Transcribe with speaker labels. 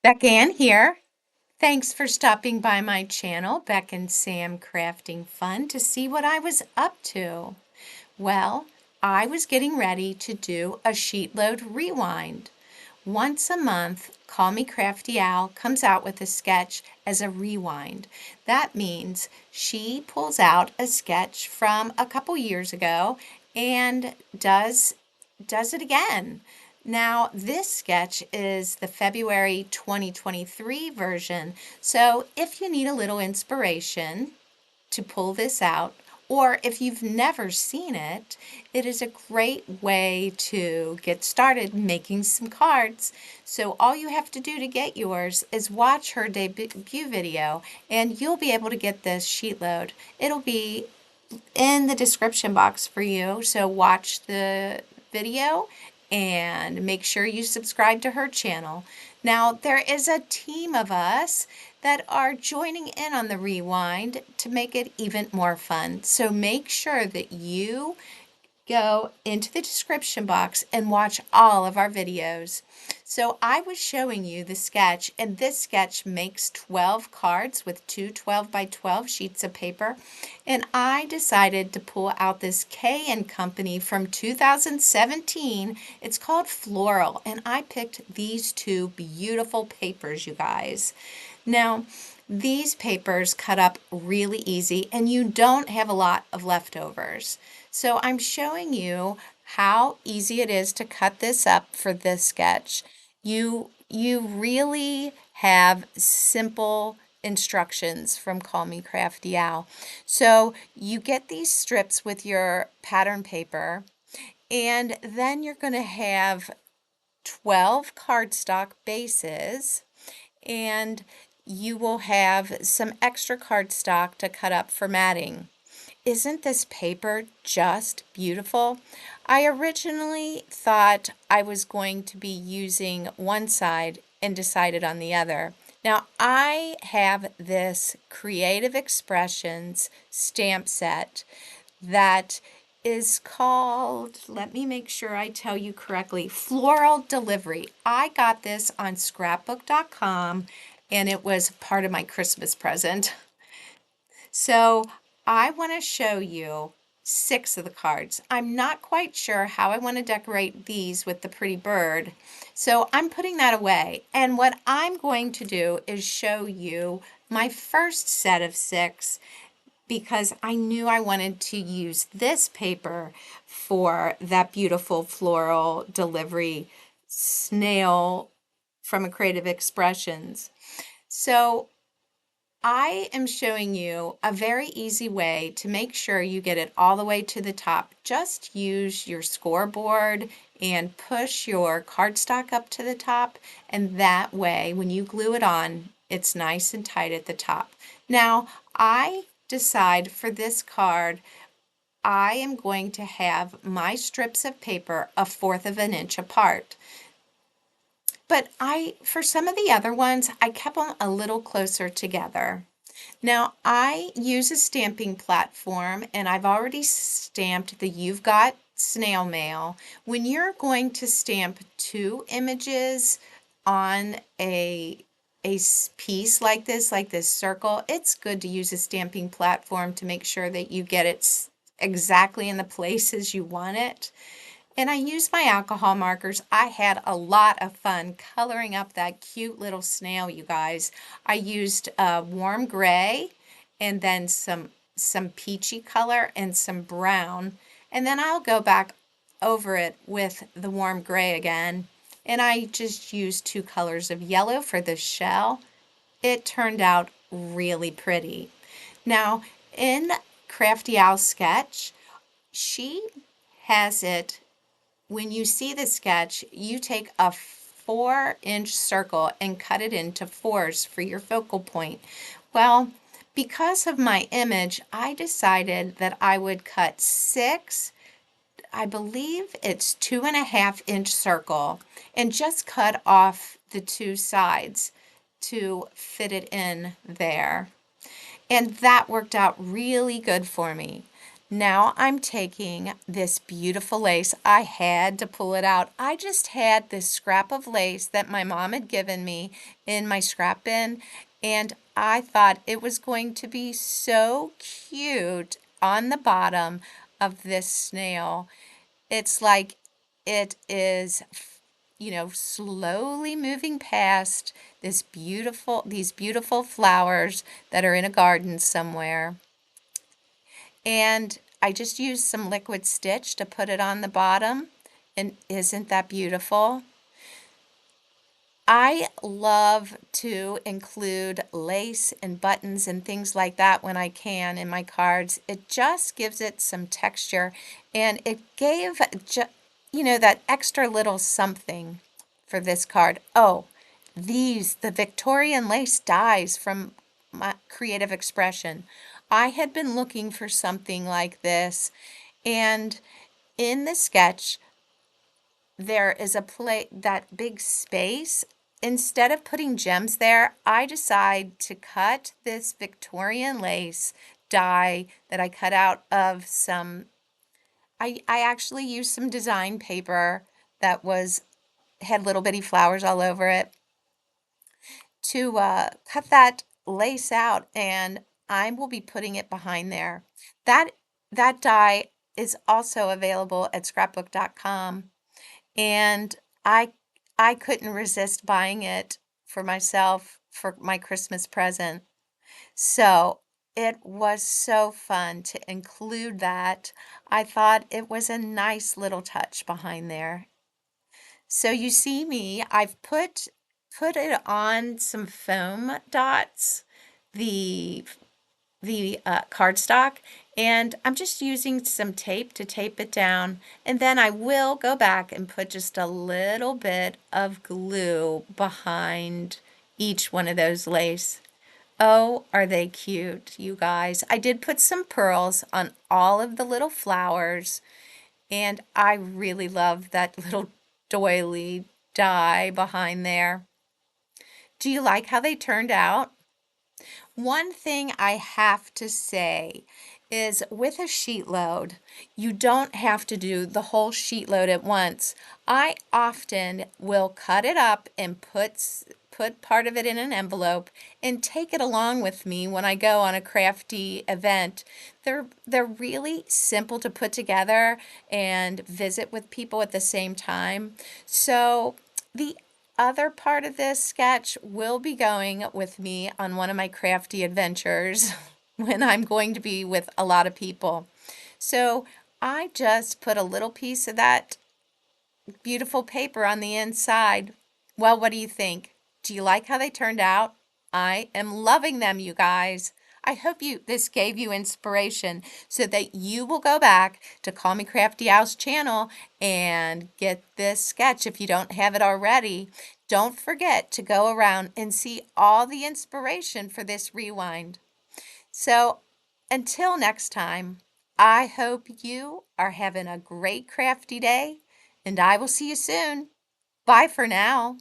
Speaker 1: Beck Ann here. Thanks for stopping by my channel, Beck and Sam Crafting Fun, to see what I was up to. Well, I was getting ready to do a Sheetload rewind. Once a month, Call Me Crafty Owl comes out with a sketch as a rewind. That means she pulls out a sketch from a couple years ago and does it again. Now, this sketch is the February 2023 version, so if you need a little inspiration to pull this out, or if you've never seen it, it is a great way to get started making some cards. So all you have to do to get yours is watch her debut video, and you'll be able to get this sheet load. It'll be in the description box for you. So watch the video and make sure you subscribe to her channel. Now, there is a team of us that are joining in on the rewind to make it even more fun. So make sure that you go into the description box and watch all of our videos. So I was showing you the sketch, and this sketch makes 12 cards with two 12 by 12 sheets of paper. And I decided to pull out this K and Company from 2017. It's called Floral, and I picked these two beautiful papers, you guys. Now, these papers cut up really easy, and you don't have a lot of leftovers. So I'm showing you how easy it is to cut this up for this sketch. You really have simple instructions from Call Me Crafty Owl. So you get these strips with your pattern paper, and then you're going to have 12 cardstock bases, and you will have some extra cardstock to cut up for matting. Isn't this paper just beautiful? I originally thought I was going to be using one side and decided on the other. Now, I have this Creative Expressions stamp set that is called, let me make sure I tell you correctly, Floral Delivery. I got this on scrapbook.com, and it was part of my Christmas present. So I want to show you 6 of the cards. I'm not quite sure how I want to decorate these with the pretty bird, so I'm putting that away. And what I'm going to do is show you my first set of 6, because I knew I wanted to use this paper for that beautiful floral delivery snail from a Creative Expressions. So I am showing you a very easy way to make sure you get it all the way to the top. Just use your scoreboard and push your cardstock up to the top, and that way when you glue it on, it's nice and tight at the top. Now, I decide for this card, I am going to have my strips of paper 1/4 of an inch apart. But for some of the other ones, I kept them a little closer together. Now, I use a stamping platform, and I've already stamped the You've Got snail mail. When you're going to stamp 2 images on a piece like this circle, it's good to use a stamping platform to make sure that you get it exactly in the places you want it. And I used my alcohol markers. I had a lot of fun coloring up that cute little snail, you guys. I used warm gray, and then some peachy color and some brown. And then I'll go back over it with the warm gray again. And I just used 2 colors of yellow for the shell. It turned out really pretty. Now, in Crafty Owl Sketch, she has it. When you see the sketch, you take a 4-inch circle and cut it into 4s for your focal point. Well, because of my image, I decided that I would cut 6, I believe it's 2.5-inch circle, and just cut off the 2 sides to fit it in there. And that worked out really good for me. Now I'm taking this beautiful lace. I had to pull it out. I just had this scrap of lace that my mom had given me in my scrap bin, and I thought it was going to be so cute on the bottom of this snail. It's like it is, slowly moving past these beautiful flowers that are in a garden somewhere. And I just used some liquid stitch to put it on the bottom. And isn't that beautiful? I love to include lace and buttons and things like that when I can in my cards. It just gives it some texture, and it gave that extra little something for this card. Oh, the Victorian lace dies from my creative expression. I had been looking for something like this, and in the sketch, there is that big space. Instead of putting gems there, I decide to cut this Victorian lace die that I cut out of I actually used some design paper that had little bitty flowers all over it to cut that lace out, and I will be putting it behind there. That that die is also available at scrapbook.com, and I I couldn't resist buying it for myself for my Christmas present. So it was so fun to include that. I thought it was a nice little touch behind there. So you see me, I've put it on some foam dots, the cardstock, and I'm just using some tape to tape it down, and then I will go back and put just a little bit of glue behind each one of those lace. Oh, are they cute, you guys? I did put some pearls on all of the little flowers, and I really love that little doily die behind there. Do you like how they turned out? One thing I have to say is with a sheet load, you don't have to do the whole sheet load at once. I often will cut it up and put part of it in an envelope and take it along with me when I go on a crafty event. They're really simple to put together and visit with people at the same time. So the other part of this sketch will be going with me on one of my crafty adventures when I'm going to be with a lot of people. So I just put a little piece of that beautiful paper on the inside. Well, what do you think? Do you like how they turned out? I am loving them, you guys. I hope this gave you inspiration so that you will go back to Call Me Crafty Owl's channel and get this sketch if you don't have it already. Don't forget to go around and see all the inspiration for this rewind. So until next time, I hope you are having a great crafty day, and I will see you soon. Bye for now.